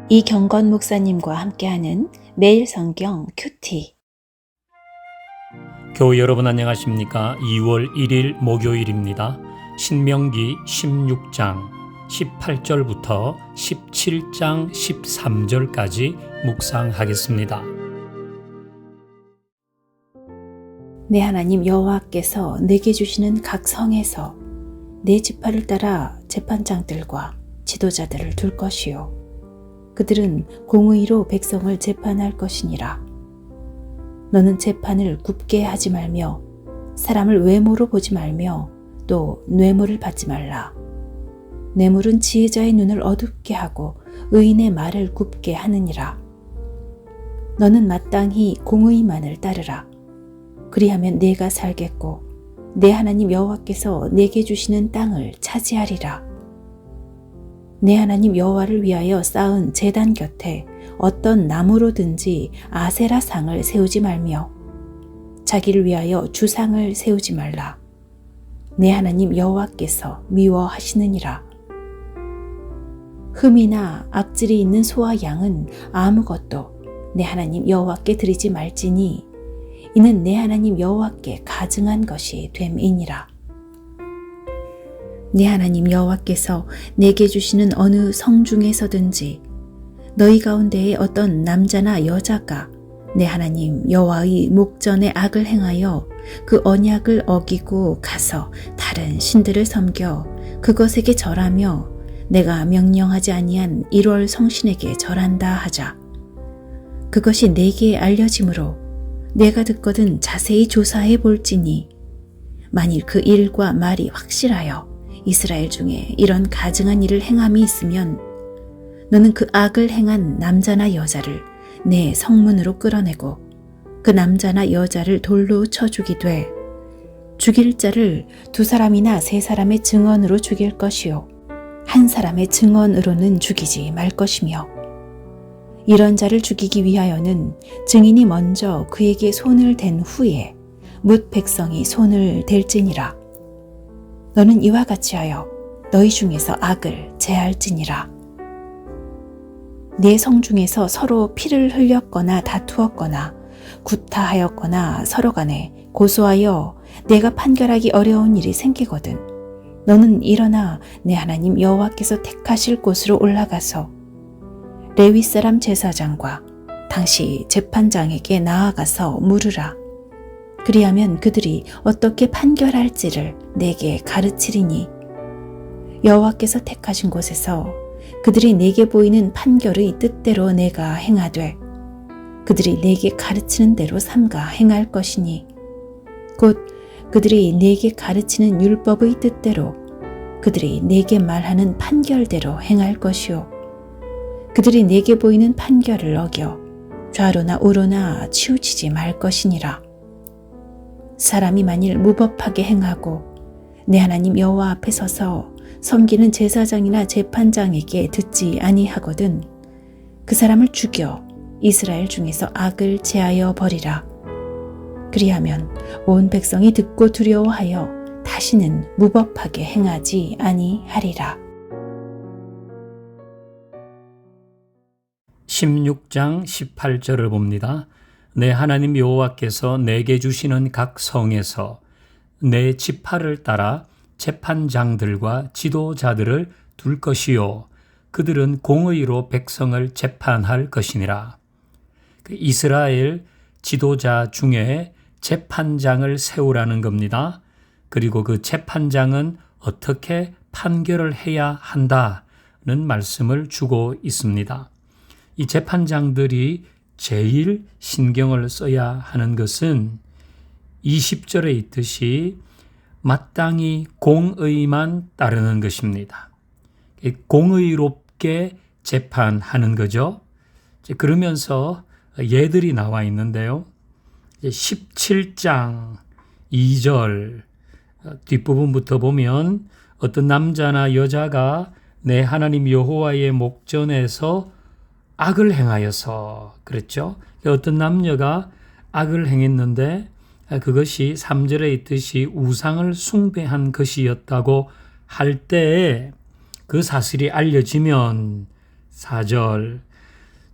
이경건 목사님과 함께하는 매일 성경 큐티. 교우 여러분 안녕하십니까? 2월 1일 목요일입니다. 신명기 16장 18절부터 17장 13절까지 묵상하겠습니다. 내 하나님 여호와께서 내게 주시는 각 성에서 내 지파를 따라 재판장들과 지도자들을 둘 것이요 그들은 공의로 백성을 재판할 것이니라. 너는 재판을 굽게 하지 말며 사람을 외모로 보지 말며 또 뇌물을 받지 말라. 뇌물은 지혜자의 눈을 어둡게 하고 의인의 말을 굽게 하느니라. 너는 마땅히 공의만을 따르라. 그리하면 내가 살겠고 내 하나님 여호와께서 내게 주시는 땅을 차지하리라. 내 하나님 여호와를 위하여 쌓은 제단 곁에 어떤 나무로든지 아세라 상을 세우지 말며 자기를 위하여 주상을 세우지 말라. 내 하나님 여호와께서 미워하시느니라. 흠이나 악질이 있는 소와 양은 아무것도 내 하나님 여호와께 드리지 말지니 이는 내 하나님 여호와께 가증한 것이 됨이니라. 내 하나님 여호와께서 내게 주시는 어느 성 중에서든지 너희 가운데에 어떤 남자나 여자가 내 하나님 여호와의 목전에 악을 행하여 그 언약을 어기고 가서 다른 신들을 섬겨 그것에게 절하며 내가 명령하지 아니한 1월 성신에게 절한다 하자. 그것이 내게 알려지므로 내가 듣거든 자세히 조사해 볼지니 만일 그 일과 말이 확실하여 이스라엘 중에 이런 가증한 일을 행함이 있으면 너는 그 악을 행한 남자나 여자를 내 성문으로 끌어내고 그 남자나 여자를 돌로 쳐 죽이되 죽일 자를 2사람이나 3사람의 증언으로 죽일 것이요 1사람의 증언으로는 죽이지 말 것이며 이런 자를 죽이기 위하여는 증인이 먼저 그에게 손을 댄 후에 뭇 백성이 손을 댈지니라. 너는 이와 같이 하여 너희 중에서 악을 제할지니라. 네 성 중에서 서로 피를 흘렸거나 다투었거나 구타하였거나 서로 간에 고소하여 내가 판결하기 어려운 일이 생기거든 너는 일어나 내 하나님 여호와께서 택하실 곳으로 올라가서 레위 사람 제사장과 당시 재판장에게 나아가서 물으라. 그리하면 그들이 어떻게 판결할지를 내게 가르치리니 여호와께서 택하신 곳에서 그들이 내게 보이는 판결의 뜻대로 내가 행하되 그들이 내게 가르치는 대로 삼가 행할 것이니 곧 그들이 내게 가르치는 율법의 뜻대로 그들이 내게 말하는 판결대로 행할 것이요 그들이 내게 보이는 판결을 어겨 좌로나 우로나 치우치지 말 것이니라. 사람이 만일 무법하게 행하고 내 하나님 여호와 앞에 서서 섬기는 제사장이나 재판장에게 듣지 아니하거든 그 사람을 죽여 이스라엘 중에서 악을 제하여 버리라. 그리하면 온 백성이 듣고 두려워하여 다시는 무법하게 행하지 아니하리라. 16장 18절을 봅니다. 내 하나님 여호와께서 내게 주시는 각 성에서 내 지파를 따라 재판장들과 지도자들을 둘 것이요 그들은 공의로 백성을 재판할 것이니라. 이스라엘 지도자 중에 재판장을 세우라는 겁니다. 그리고 그 재판장은 어떻게 판결을 해야 한다는 말씀을 주고 있습니다. 이 재판장들이 제일 신경을 써야 하는 것은 20절에 있듯이 마땅히 공의만 따르는 것입니다. 공의롭게 재판하는 거죠. 그러면서 예들이 나와 있는데요. 17장 2절 뒷부분부터 보면 어떤 남자나 여자가 내 하나님 여호와의 목전에서 악을 행하여서 그랬죠. 어떤 남녀가 악을 행했는데 그것이 3절에 있듯이 우상을 숭배한 것이었다고 할 때에 그 사실이 알려지면 4절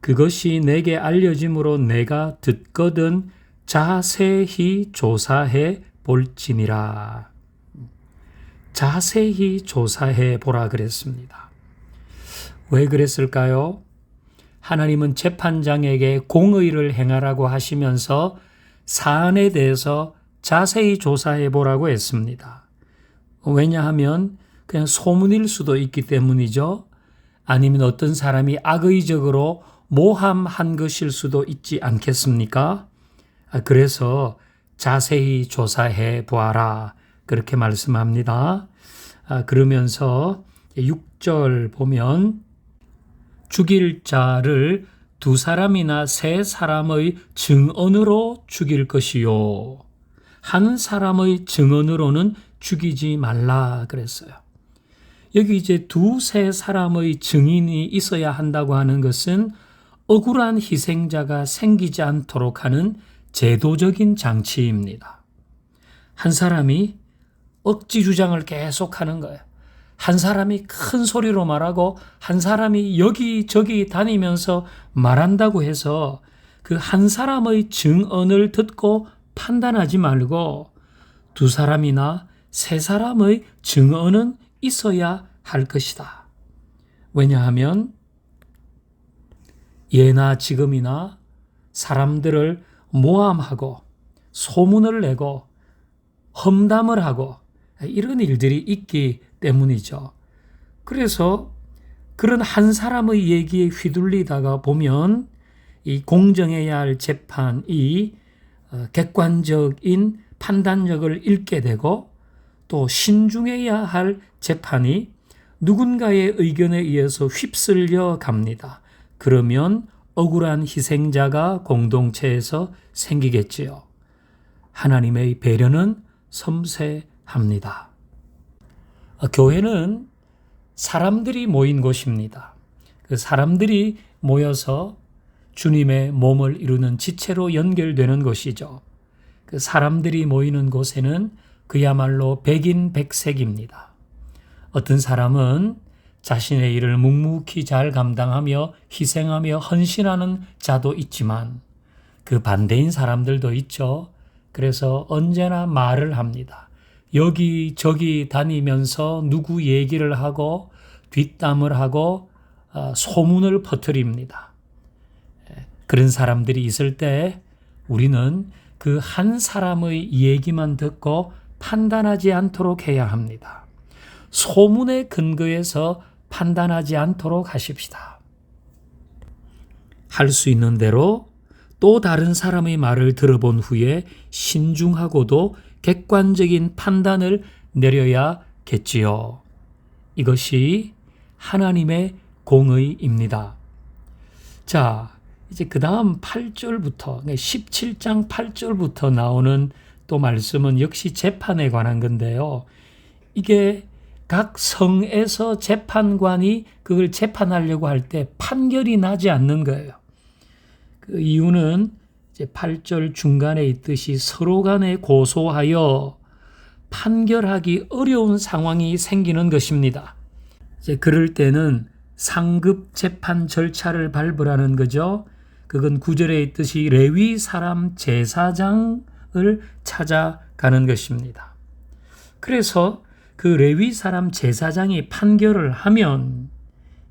그것이 내게 알려짐으로 내가 듣거든 자세히 조사해 볼지니라. 자세히 조사해 보라 그랬습니다. 왜 그랬을까요? 하나님은 재판장에게 공의를 행하라고 하시면서 사안에 대해서 자세히 조사해 보라고 했습니다. 왜냐하면 그냥 소문일 수도 있기 때문이죠. 아니면 어떤 사람이 악의적으로 모함한 것일 수도 있지 않겠습니까? 그래서 자세히 조사해 보아라. 그렇게 말씀합니다. 그러면서 6절 보면 죽일 자를 2사람이나 3사람의 증언으로 죽일 것이요. 한 사람의 증언으로는 죽이지 말라 그랬어요. 여기 이제 2-3사람의 증인이 있어야 한다고 하는 것은 억울한 희생자가 생기지 않도록 하는 제도적인 장치입니다. 한 사람이 억지 주장을 계속하는 거예요. 한 사람이 큰 소리로 말하고 한 사람이 여기저기 다니면서 말한다고 해서 그 한 사람의 증언을 듣고 판단하지 말고 2사람이나 3사람의 증언은 있어야 할 것이다. 왜냐하면 예나 지금이나 사람들을 모함하고 소문을 내고 험담을 하고 이런 일들이 있기 때문이죠. 그래서 그런 한 사람의 얘기에 휘둘리다가 보면 이 공정해야 할 재판이 객관적인 판단력을 잃게 되고 또 신중해야 할 재판이 누군가의 의견에 의해서 휩쓸려 갑니다. 그러면 억울한 희생자가 공동체에서 생기겠지요. 하나님의 배려는 섬세합니다. 교회는 사람들이 모인 곳입니다. 그 사람들이 모여서 주님의 몸을 이루는 지체로 연결되는 곳이죠. 그 사람들이 모이는 곳에는 그야말로 백인백색입니다. 어떤 사람은 자신의 일을 묵묵히 잘 감당하며 희생하며 헌신하는 자도 있지만 그 반대인 사람들도 있죠. 그래서 언제나 말을 합니다. 여기저기 다니면서 누구 얘기를 하고 뒷담을 하고 소문을 퍼뜨립니다. 그런 사람들이 있을 때 우리는 그 한 사람의 얘기만 듣고 판단하지 않도록 해야 합니다. 소문에 근거해서 판단하지 않도록 하십시다. 할 수 있는 대로 또 다른 사람의 말을 들어본 후에 신중하고도 객관적인 판단을 내려야겠지요. 이것이 하나님의 공의입니다. 자, 이제 그 다음 8절부터 17장 8절부터 나오는 또 말씀은 역시 재판에 관한 건데요. 이게 각 성에서 재판관이 그걸 재판하려고 할 때 판결이 나지 않는 거예요. 그 이유는 이제 8절 중간에 있듯이 서로 간에 고소하여 판결하기 어려운 상황이 생기는 것입니다. 이제 그럴 때는 상급 재판 절차를 밟으라는 거죠. 그건 9절에 있듯이 레위 사람 제사장을 찾아가는 것입니다. 그래서 그 레위 사람 제사장이 판결을 하면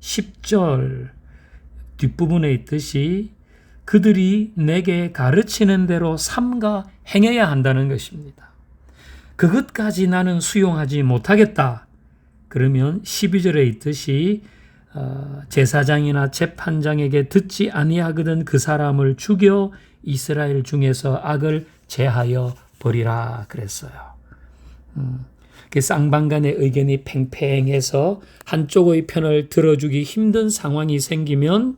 10절 뒷부분에 있듯이 그들이 내게 가르치는 대로 삼가 행해야 한다는 것입니다. 그것까지 나는 수용하지 못하겠다. 그러면 12절에 있듯이 제사장이나 재판장에게 듣지 아니하거든 그 사람을 죽여 이스라엘 중에서 악을 제하여 버리라 그랬어요. 그 쌍방간의 의견이 팽팽해서 한쪽의 편을 들어주기 힘든 상황이 생기면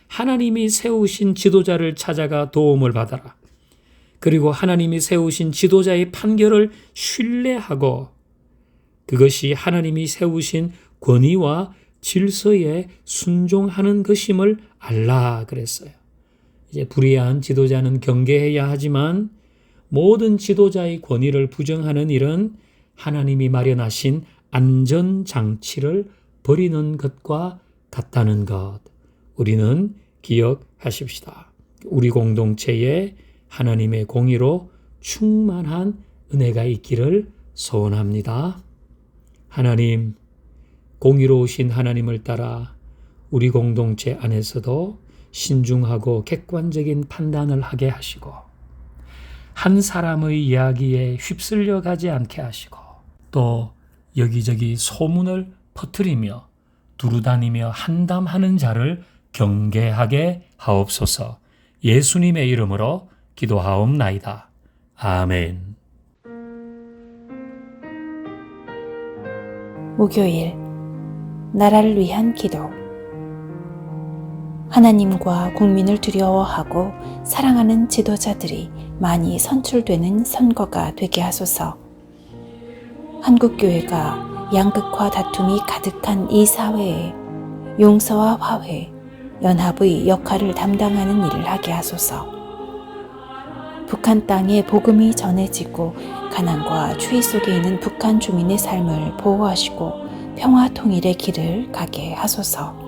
하나님이 세우신 지도자를 찾아가 도움을 받아라. 그리고 하나님이 세우신 지도자의 판결을 신뢰하고 그것이 하나님이 세우신 권위와 질서에 순종하는 것임을 알라 그랬어요. 이제 불의한 지도자는 경계해야 하지만 모든 지도자의 권위를 부정하는 일은 하나님이 마련하신 안전장치를 버리는 것과 같다는 것. 우리는 기억하십시다. 우리 공동체에 하나님의 공의로 충만한 은혜가 있기를 소원합니다. 하나님, 공의로우신 하나님을 따라 우리 공동체 안에서도 신중하고 객관적인 판단을 하게 하시고 한 사람의 이야기에 휩쓸려 가지 않게 하시고 또 여기저기 소문을 퍼뜨리며 두루다니며 한담하는 자를 경계하게 하옵소서. 예수님의 이름으로 기도하옵나이다. 아멘. 목요일 나라를 위한 기도. 하나님과 국민을 두려워하고 사랑하는 지도자들이 많이 선출되는 선거가 되게 하소서. 한국교회가 양극화 다툼이 가득한 이 사회에 용서와 화해, 연합의 역할을 담당하는 일을 하게 하소서. 북한 땅에 복음이 전해지고 가난과 추위 속에 있는 북한 주민의 삶을 보호하시고 평화 통일의 길을 가게 하소서.